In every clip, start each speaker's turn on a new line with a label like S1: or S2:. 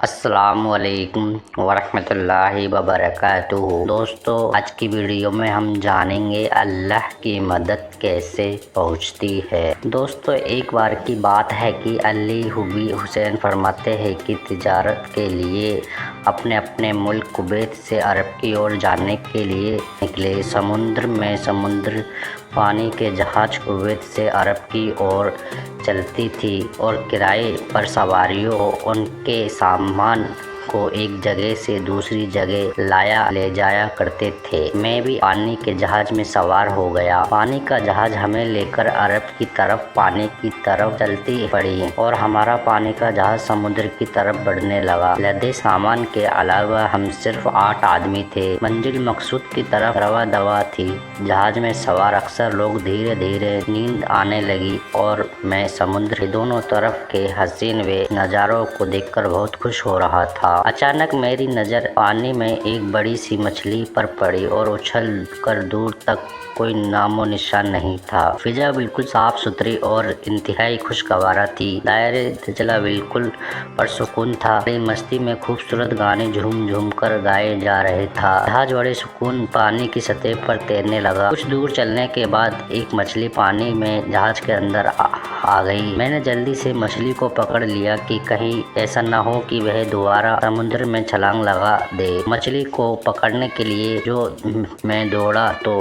S1: अस्सलामुअलैकुम वरहमतुल्लाहि वबरकातुहू। दोस्तों, आज की वीडियो में हम जानेंगे अल्लाह की मदद कैसे पहुंचती है। दोस्तों, एक बार की बात है कि अली हुबी हुसैन फरमाते हैं कि तिजारत के लिए अपने अपने मुल्क कुवैत से अरब की ओर जाने के लिए निकले। समुद्र पानी के जहाज कुवैत से अरब की ओर चलती थी और किराए पर सवारियों उनके सामान को एक जगह से दूसरी जगह ले जाया करते थे। मैं भी पानी के जहाज में सवार हो गया। पानी का जहाज हमें लेकर अरब की तरफ पानी की तरफ चलती पड़ी और हमारा पानी का जहाज समुद्र की तरफ बढ़ने लगा। लदे सामान के अलावा हम सिर्फ 8 आदमी थे। मंजिल मकसूद की तरफ रवा दवा थी। जहाज में सवार अक्सर लोग धीरे धीरे नींद आने लगी और मैं समुद्र के दोनों तरफ के हसीन वे नज़ारों को देखकर बहुत खुश हो रहा था। अचानक मेरी नज़र पानी में एक बड़ी सी मछली पर पड़ी और उछल कर दूर तक कोई नामो निशान नहीं था। फिजा बिल्कुल साफ सुथरी और इंतहाई खुशगवार थी। दायरे तिजला बिल्कुल परसुकून था। बड़ी मस्ती में खूबसूरत गाने झूम झूम कर गाए जा रहे था। जहाज बड़े सुकून पानी की सतह पर तैरने लगा। कुछ दूर चलने के बाद एक मछली पानी में जहाज के अंदर आ गई। मैंने जल्दी से मछली को पकड़ लिया कि कहीं ऐसा न हो कि वह दोबारा समुद्र में छलांग लगा दे। मछली को पकड़ने के लिए जो मैं दौड़ा तो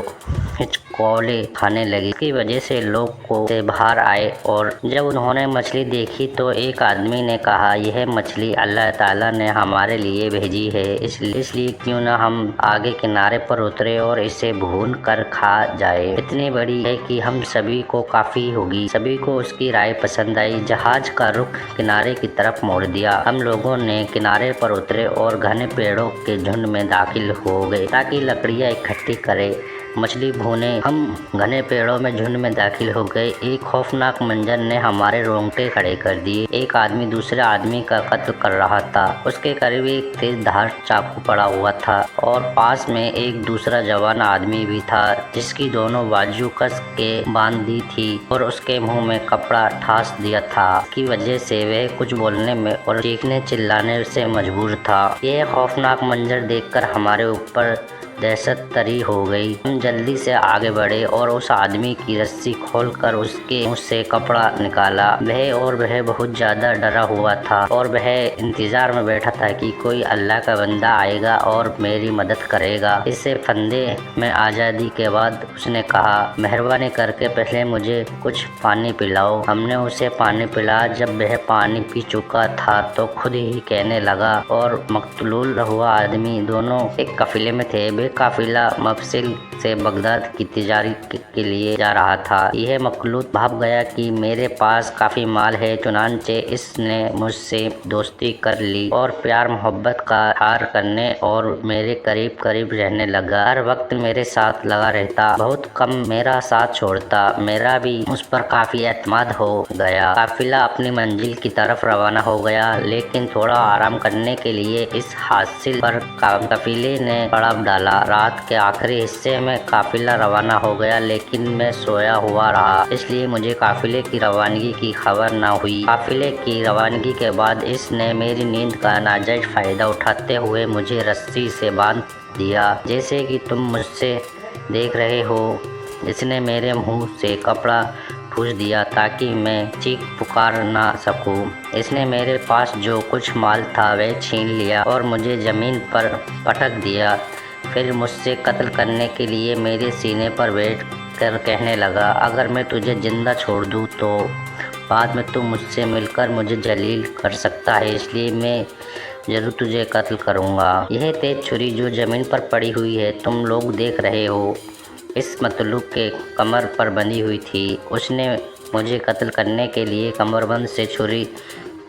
S1: हिचकोले खाने लगी। इसकी वजह से लोग से बाहर आए और जब उन्होंने मछली देखी तो एक आदमी ने कहा, यह मछली अल्लाह ताला ने हमारे लिए भेजी है, इसलिए क्यों न हम आगे किनारे पर उतरे और इसे भून कर खा जाए। इतनी बड़ी है कि हम सभी को काफी होगी। सभी को उसकी राय पसंद आई। जहाज का रुख किनारे की तरफ मोड़ दिया। हम लोगों ने किनारे पर उतरे और घने पेड़ों के झुंड में दाखिल हो गए ताकि लकड़ियां इकट्ठी करे मछली भूने। हम घने पेड़ों में झुंड में दाखिल हो गए। एक खौफनाक मंजर ने हमारे रोंगटे खड़े कर दिए। एक आदमी दूसरे आदमी का कत्ल कर रहा था। उसके करीब एक तेज धार चाकू पड़ा हुआ था और पास में एक दूसरा जवान आदमी भी था जिसकी दोनों बाजू कस के बांध दी थी और उसके मुंह में कपड़ा ठास दिया था। की वजह से वह कुछ बोलने में और चीखने चिल्लाने से मजबूर था। यह खौफनाक मंजर देखकर हमारे ऊपर दहशत तरी हो गई। हम जल्दी से आगे बढ़े और उस आदमी की रस्सी खोलकर उसके मुंह से कपड़ा निकाला। वह बहुत ज्यादा डरा हुआ था और वह इंतजार में बैठा था कि कोई अल्लाह का बंदा आएगा और मेरी मदद करेगा। इससे फंदे में आजादी के बाद उसने कहा, मेहरबानी करके पहले मुझे कुछ पानी पिलाओ। हमने उसे पानी पिलाया। जब वह पानी पी चुका था तो खुद ही कहने लगा और मकतूल हुआ आदमी दोनों एक काफिले में थे। वे काफिला मफसिल से बगदाद की तिजारत के लिए जा रहा था। यह मखलूत भाप गया कि मेरे पास काफी माल है, चुनांचे इसने मुझसे दोस्ती कर ली और प्यार मोहब्बत का हार करने और मेरे करीब करीब रहने लगा। हर वक्त मेरे साथ लगा रहता, बहुत कम मेरा साथ छोड़ता। मेरा भी उस पर काफी एतमाद हो गया। काफिला अपनी मंजिल की तरफ रवाना हो गया, लेकिन थोड़ा आराम करने के लिए इस हासिल पर काफिले ने पड़ाव डाला। रात के आखिरी हिस्से में काफिला रवाना हो गया, लेकिन मैं सोया हुआ रहा, इसलिए मुझे काफिले की रवानगी की खबर न हुई। काफिले की रवानगी के बाद इसने मेरी नींद का नाजायज फायदा उठाते हुए मुझे रस्सी से बांध दिया, जैसे कि तुम मुझसे देख रहे हो। इसने मेरे मुंह से कपड़ा ठूस दिया ताकि मैं चीख पुकार ना सकूं। इसने मेरे पास जो कुछ माल था वह छीन लिया और मुझे जमीन पर पटक दिया। फिर मुझसे कत्ल करने के लिए मेरे सीने पर बैठ कर कहने लगा, अगर मैं तुझे जिंदा छोड़ दूं तो बाद में तू मुझसे मिलकर मुझे जलील कर सकता है, इसलिए मैं जरूर तुझे कत्ल करूंगा। यह तेज छुरी जो ज़मीन पर पड़ी हुई है तुम लोग देख रहे हो, इस मतलूब के कमर पर बंधी हुई थी। उसने मुझे कत्ल करने के लिए कमरबंद से छुरी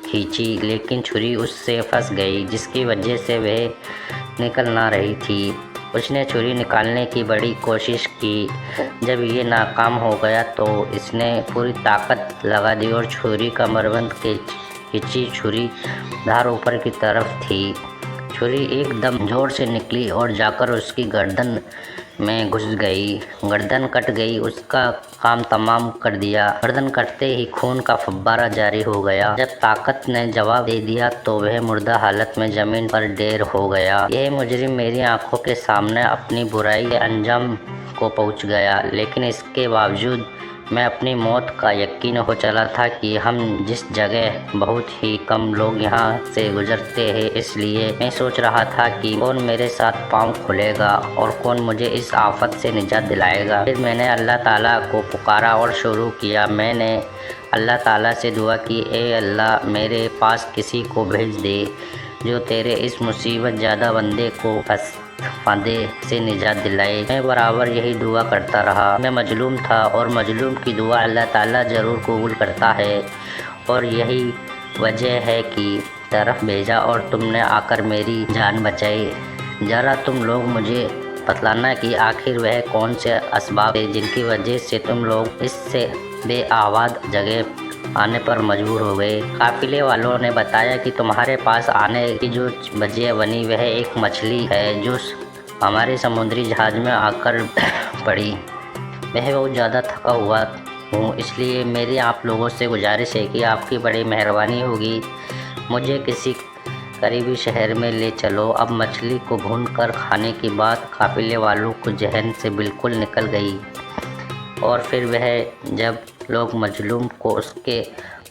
S1: खींची, लेकिन छुरी उससे फंस गई, जिसकी वजह से वह निकल ना रही थी। उसने छुरी निकालने की बड़ी कोशिश की। जब ये नाकाम हो गया तो इसने पूरी ताकत लगा दी और छुरी कमरबंद के खींची। छुरी धार ऊपर की तरफ थी। छुरी एकदम जोर से निकली और जाकर उसकी गर्दन में घुस गई, गर्दन कट गई। उसका काम तमाम कर दिया। गर्दन कटते ही खून का फव्वारा जारी हो गया। जब ताकत ने जवाब दे दिया तो वह मुर्दा हालत में जमीन पर ढेर हो गया। यह मुजरिम मेरी आंखों के सामने अपनी बुराई के अंजाम को पहुंच गया, लेकिन इसके बावजूद मैं अपनी मौत का यकीन हो चला था कि हम जिस जगह बहुत ही कम लोग यहाँ से गुजरते हैं, इसलिए मैं सोच रहा था कि कौन मेरे साथ पाँव खोलेगा और कौन मुझे इस आफत से निजात दिलाएगा। फिर मैंने अल्लाह ताला को पुकारा और शुरू किया। मैंने अल्लाह ताला से दुआ की, ए अल्लाह मेरे पास किसी को भेज दे जो तेरे इस मुसीबत ज़्यादा बंदे को फांदे से निजात दिलाए। मैं बराबर यही दुआ करता रहा। मैं मजलूम था और मजलूम की दुआ अल्लाह ताला ज़रूर कबूल करता है, और यही वजह है कि तरफ भेजा और तुमने आकर मेरी जान बचाई। ज़रा तुम लोग मुझे बतलाना कि आखिर वह कौन से असबाब थे जिनकी वजह से तुम लोग इससे बेआबाद जगह आने पर मजबूर हो गए। काफिले वालों ने बताया कि तुम्हारे पास आने की जो वजह बनी वह एक मछली है जो हमारे समुद्री जहाज में आकर पड़ी। मैं बहुत ज़्यादा थका हुआ हूँ, इसलिए मेरी आप लोगों से गुजारिश है कि आपकी बड़ी मेहरबानी होगी, मुझे किसी करीबी शहर में ले चलो। अब मछली को भूनकर खाने की बात काफिले वालों को जहन से बिल्कुल निकल गई, और फिर वह जब लोग मजलूम को उसके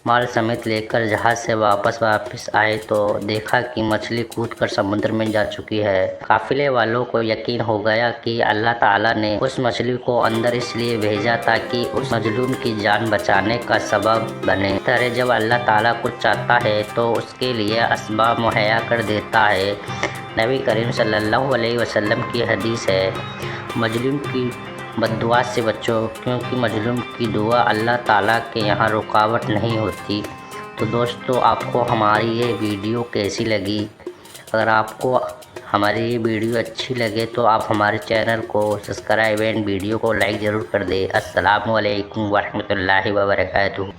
S1: माल समेत लेकर जहाज से वापस आए तो देखा कि मछली कूदकर समुद्र में जा चुकी है। काफिले वालों को यकीन हो गया कि अल्लाह ताला ने उस मछली को अंदर इसलिए भेजा ताकि उस मजलूम की जान बचाने का सबब बने। इस तरह जब अल्लाह ताला कुछ चाहता है तो उसके लिए असबाब मुहैया कर देता है। नबी करीम सल्लल्लाहु अलैहि वसल्लम की हदीस है, मजलूम की बद्दुआ से बचो, क्योंकि मजलूम की दुआ अल्लाह ताला के यहाँ रुकावट नहीं होती। तो दोस्तों, आपको हमारी ये वीडियो कैसी लगी? अगर आपको हमारी ये वीडियो अच्छी लगे तो आप हमारे चैनल को सब्सक्राइब एंड वीडियो को लाइक ज़रूर कर दें। अस्सलामु अलैकुम वरहमतुल्लाहि वबरकातुहू।